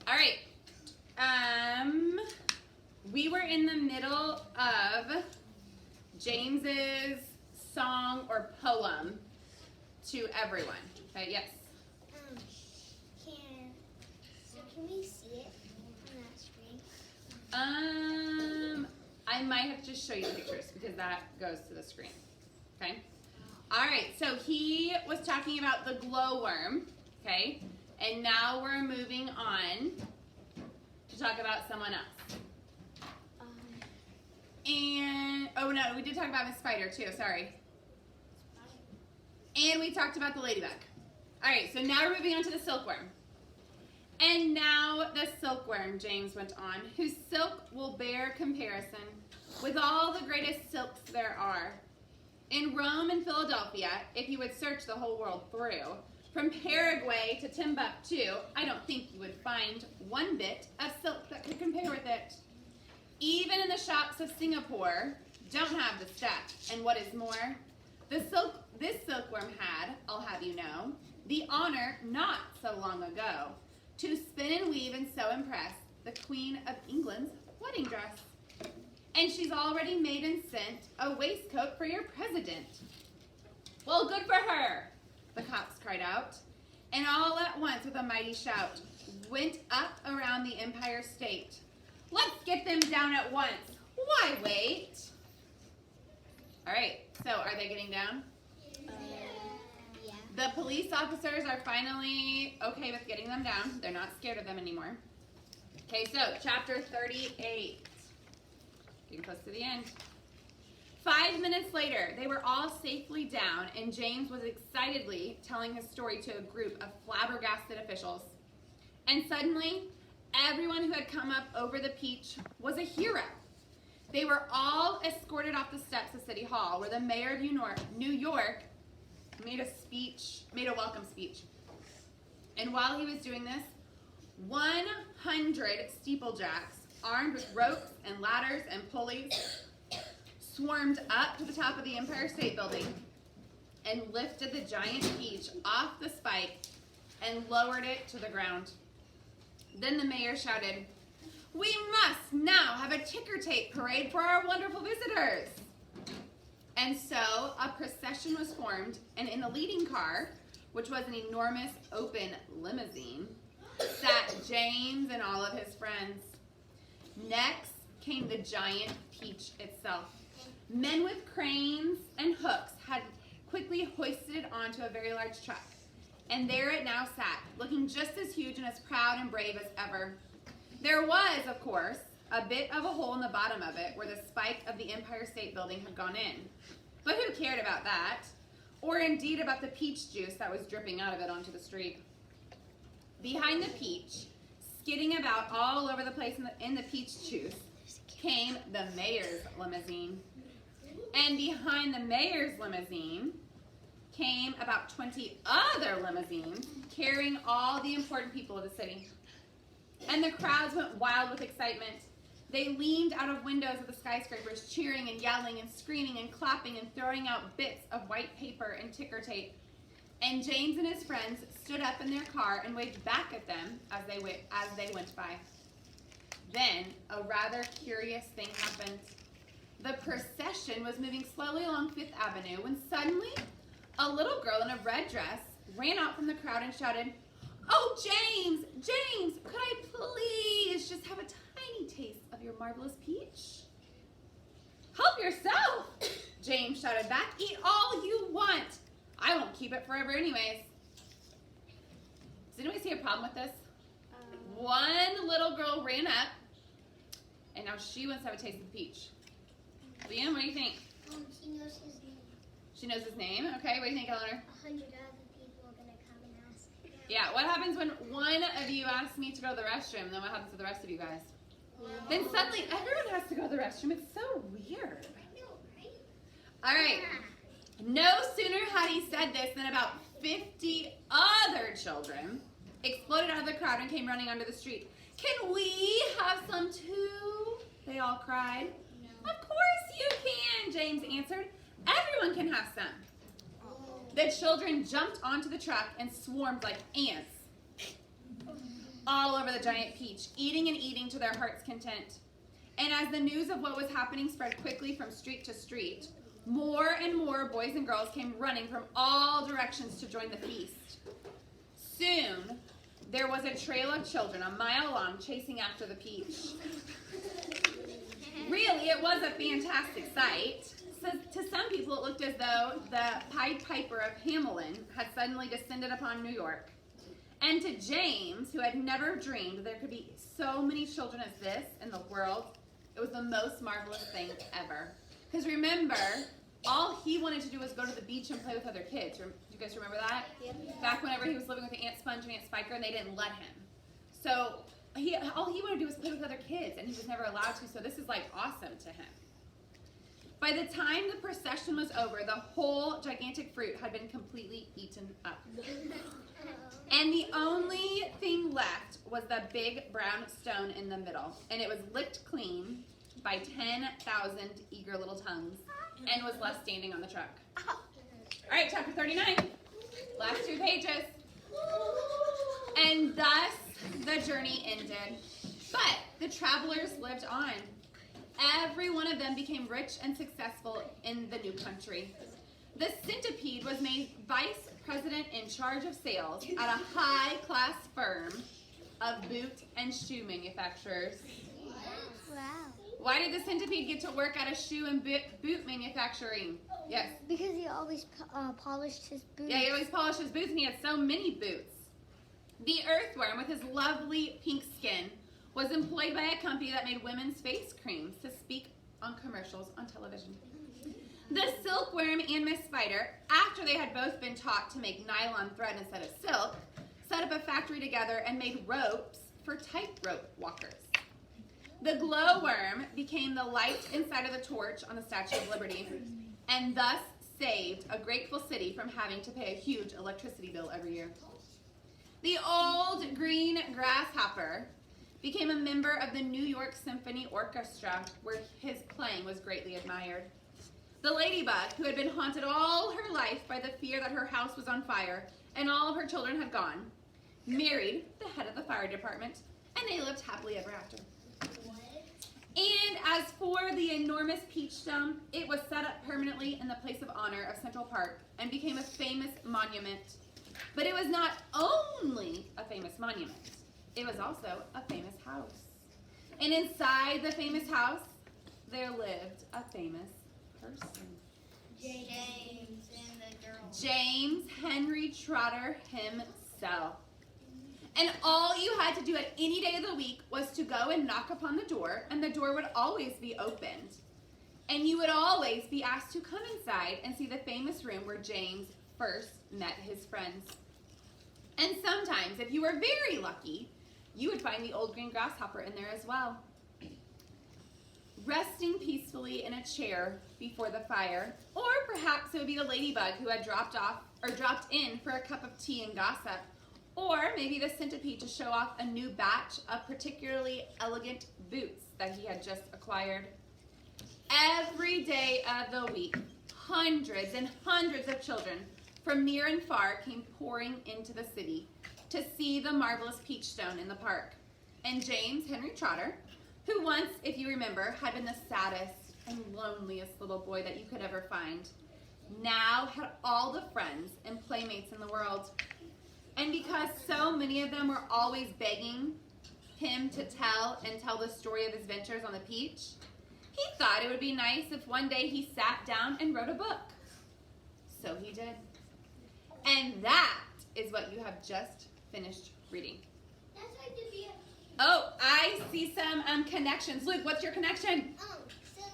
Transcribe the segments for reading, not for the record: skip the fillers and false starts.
All right. We were in the middle of James's song or poem to everyone. Okay, yes. Can we see it on that screen? I might have to just show you the pictures because that goes to the screen. Okay. All right. So he was talking about the glowworm. Okay. And now we're moving on to talk about someone else. And, oh no, we did talk about Miss Spider too, sorry. And we talked about the ladybug. All right, so now we're moving on to the silkworm. And now the silkworm, James went on, whose silk will bear comparison with all the greatest silks there are. In Rome and Philadelphia, if you would search the whole world through, from Paraguay to Timbuktu, I don't think you would find one bit of silk that could compare with it. Even in the shops of Singapore, don't have the stuff. And what is more, this silkworm had, I'll have you know, the honor not so long ago to spin and weave and so impress the Queen of England's wedding dress. And she's already made and sent a waistcoat for your president. Well, good for her, the cops cried out. And all at once, with a mighty shout, went up around the Empire State. Let's get them down at once. Why wait? All right, so are they getting down? Yeah. The police officers are finally okay with getting them down. They're not scared of them anymore. Okay, so chapter 38. Getting close to the end. 5 minutes later, they were all safely down, and James was excitedly telling his story to a group of flabbergasted officials. And suddenly, everyone who had come up over the peach was a hero. They were all escorted off the steps of City Hall, where the mayor of New York made a welcome speech. And while he was doing this, 100 steeplejacks, armed with ropes and ladders and pulleys, swarmed up to the top of the Empire State Building and lifted the giant peach off the spike and lowered it to the ground. Then the mayor shouted, "We must now have a ticker tape parade for our wonderful visitors." And so a procession was formed, and in the leading car, which was an enormous open limousine, sat James and all of his friends. Next came the giant peach itself. Men with cranes and hooks had quickly hoisted it onto a very large truck. And there it now sat, looking just as huge and as proud and brave as ever. There was, of course, a bit of a hole in the bottom of it where the spike of the Empire State Building had gone in. But who cared about that? Or indeed about the peach juice that was dripping out of it onto the street. Behind the peach, skidding about all over the place in the peach juice, came the mayor's limousine. And behind the mayor's limousine came about 20 other limousines carrying all the important people of the city. And the crowds went wild with excitement. They leaned out of windows of the skyscrapers, cheering and yelling and screaming and clapping and throwing out bits of white paper and ticker tape. And James and his friends stood up in their car and waved back at them as they went by. Then a rather curious thing happened. The procession was moving slowly along Fifth Avenue when suddenly a little girl in a red dress ran out from the crowd and shouted, "Oh, James, James, could I please just have a tiny taste of your marvelous peach?" "Help yourself," James shouted back. "Eat all you want. I won't keep it forever anyways." Does anyone see a problem with this? One little girl ran up, and now she wants to have a taste of the peach. Liam, what do you think? She knows his name. She knows his name? Okay, what do you think, Eleanor? 100 other people are going to come and ask. Yeah, what happens when one of you asks me to go to the restroom? Then what happens to the rest of you guys? Then suddenly everyone has to go to the restroom. It's so weird. I know, right? All right. No sooner had he said this than about 50 other children exploded out of the crowd and came running onto the street. "Can we have some too?" they all cried. No. "Of course you can," James answered. "Everyone can have some." The children jumped onto the truck and swarmed like ants. all over the giant peach, eating and eating to their heart's content. And as the news of what was happening spread quickly from street to street, more and more boys and girls came running from all directions to join the feast. Soon, there was a trail of children a mile long chasing after the peach. Really, it was a fantastic sight. So, to some people, it looked as though the Pied Piper of Hamelin had suddenly descended upon New York. And to James, who had never dreamed there could be so many children as this in the world, it was the most marvelous thing ever. Because remember, all he wanted to do was go to the beach and play with other kids. Do you guys remember that? Yep. Back whenever he was living with Aunt Sponge and Aunt Spiker, and they didn't let him. So all he wanted to do was play with other kids, and he was never allowed to. So this is like awesome to him. By the time the procession was over, the whole gigantic fruit had been completely eaten up. And the only thing left was the big brown stone in the middle. And it was licked clean by 10,000 eager little tongues and was left standing on the truck. All right, chapter 39. Last 2 pages. And thus the journey ended. But the travelers lived on. Every one of them became rich and successful in the new country. The centipede was made vice president in charge of sales at a high-class firm of boot and shoe manufacturers. Wow. Why did the centipede get to work at a shoe and boot manufacturing? Yes. Because he always polished his boots. Yeah, he always polished his boots, and he had so many boots. The earthworm, with his lovely pink skin, was employed by a company that made women's face creams to speak on commercials on television. The silkworm and Miss Spider, after they had both been taught to make nylon thread instead of silk, set up a factory together and made ropes for tightrope walkers. The glowworm became the light inside of the torch on the Statue of Liberty, and thus saved a grateful city from having to pay a huge electricity bill every year. The old green grasshopper became a member of the New York Symphony Orchestra, where his playing was greatly admired. The ladybug, who had been haunted all her life by the fear that her house was on fire and all of her children had gone, married the head of the fire department, and they lived happily ever after. And as for the enormous peach stone, it was set up permanently in the place of honor of Central Park and became a famous monument. But it was not only a famous monument, it was also a famous house. And inside the famous house, there lived a famous person. James and the girl. James Henry Trotter himself. And all you had to do at any day of the week was to go and knock upon the door, and the door would always be opened. And you would always be asked to come inside and see the famous room where James first met his friends. And sometimes, if you were very lucky, you would find the old green grasshopper in there as well, resting peacefully in a chair before the fire. Or perhaps it would be the ladybug who had dropped in for a cup of tea and gossip. Or maybe the centipede to show off a new batch of particularly elegant boots that he had just acquired. Every day of the week, hundreds and hundreds of children from near and far came pouring into the city to see the marvelous peach stone in the park. And James Henry Trotter, who once, if you remember, had been the saddest and loneliest little boy that you could ever find, now had all the friends and playmates in the world. And because so many of them were always begging him to tell the story of his ventures on the peach, he thought it would be nice if one day he sat down and wrote a book. So he did. And that is what you have just finished reading. That's like the BFG. Oh, I see some connections. Luke, what's your connection? So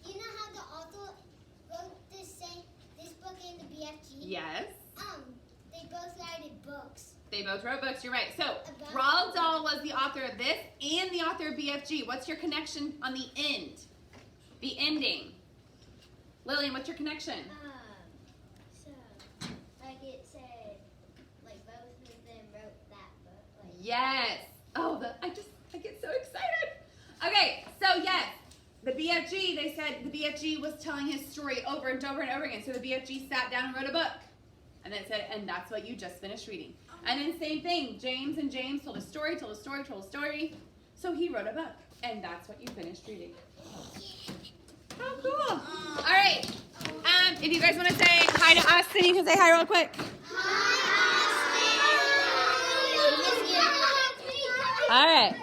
you know how the author wrote this book in the BFG? Yes. They both wrote books. They both wrote books, you're right. So, About- Roald Dahl was the author of this and the author of BFG. What's your connection on the end? The ending. Lillian, what's your connection? So like it said, like both of them wrote that book. Like Yes. Oh, I get so excited. Okay, so yes, the BFG, they said the BFG was telling his story over and over and over again. So the BFG sat down and wrote a book. And then it said, and that's what you just finished reading. And then same thing, James and James told a story, told a story, told a story. So he wrote a book, and that's what you finished reading. How cool. All right, if you guys want to say hi to Austin, you can say hi real quick. All right.